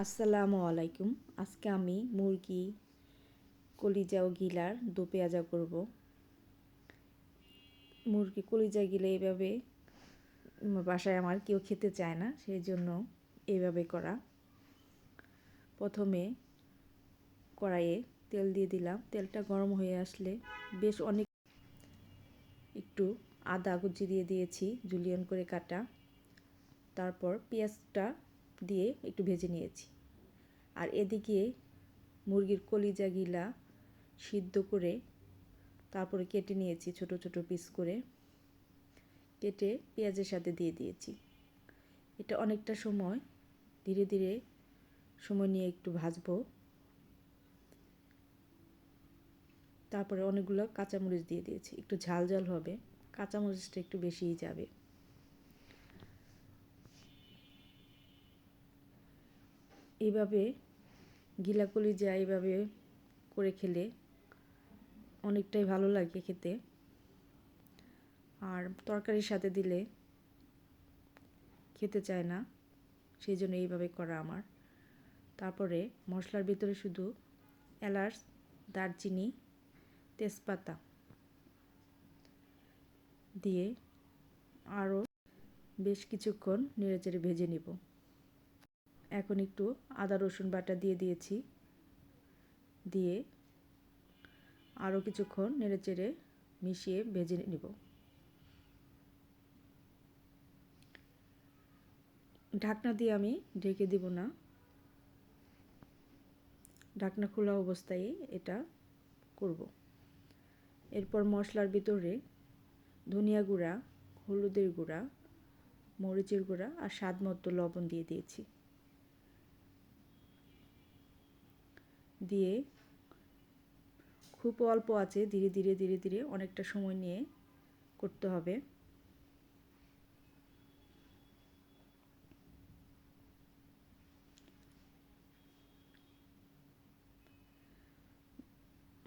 আসসালামু আলাইকুম। আজকে আমি মুরগি কলিজা ও গিলার দো পেঁয়াজা করব। মুরগি কলিজা গিলা এইভাবে বাসায় আমার কেউ খেতে চায় না, সেই জন্য এইভাবে করা। প্রথমে কড়াইয়ে তেল দিয়ে দিলাম। তেলটা গরম হয়ে আসলে বেশ অনেক একটু আদা কুচি দিয়ে দিয়েছি, জুলিয়ান করে কাটা। তারপর পেঁয়াজটা দিয়ে একটু ভেজে নিয়েছি। আর এদিকে মুরগির কলিজা গিলা সিদ্ধ করে তারপরে কেটে নিয়েছি, ছোট ছোট পিস করে কেটে পেঁয়াজের সাথে দিয়ে দিয়েছি। এটা অনেকটা সময় ধীরে ধীরে সময় নিয়ে একটু ভাজবো। তারপরে অনেকগুলো কাঁচামরিচ দিয়ে দিয়েছি, একটু ঝাল ঝাল হবে, কাঁচামরিচটা একটু বেশিই যাবে। এইভাবে গিলা কলিজা এইভাবে করে খেলে অনেকটাই ভালো লাগে খেতে। আর তরকারির সাথে দিলে খেতে চায় না, সেই জন্য এইভাবে করা আমার। তারপরে মশলার ভিতরে শুধু এলাচ, দারচিনি, তেজপাতা দিয়ে আরও বেশ কিছুক্ষণ নেড়েচেড়ে ভেজে নিব। এখন একটু আদা রসুন বাটা দিয়ে দিয়েছি, দিয়ে আরও কিছুক্ষণ নেড়েচেড়ে মিশিয়ে ভেজে নিব। ঢাকনা দিয়ে আমি ঢেকে দিব না, ঢাকনা খোলা অবস্থায় এটা করব। এরপর মশলার ভিতরে ধনিয়া গুঁড়া, হলুদের গুঁড়া, মরিচের গুঁড়া আর স্বাদ মতো লবণ দিয়ে দিয়েছি। দিয়ে খুব অল্প আছে ধীরে ধীরে ধীরে ধীরে অনেকটা সময় নিয়ে করতে হবে।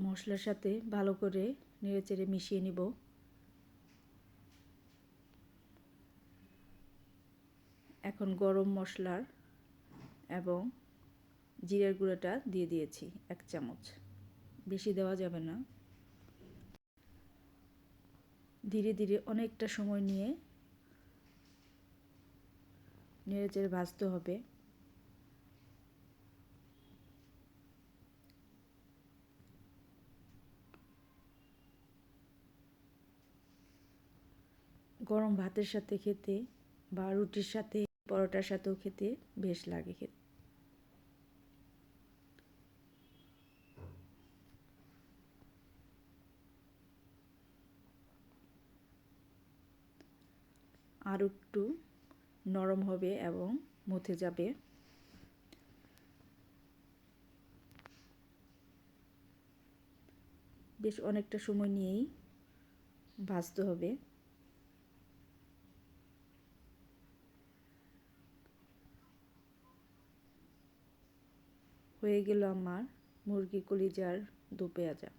মশলার সাথে ভালো করে নেড়েচেড়ে মিশিয়ে নিব। এখন গরম মশলার এবং জিরার গুঁড়োটা দিয়ে দিয়েছি 1 চামচ, বেশি দেওয়া যাবে না। ধীরে ধীরে অনেকটা সময় নিয়ে নেড়েচেড়ে ভাজতে হবে। গরম ভাতের সাথে খেতে বা রুটির সাথে, পরোটার সাথেও খেতে বেশ লাগে খেতে। আর একটু নরম হবে এবং মথে যাবে। বেশ অনেকটা সময় নিয়েই ভাজতে হবে। হয়ে গেল আমার মুরগি কলিজার দো পেঁয়াজা।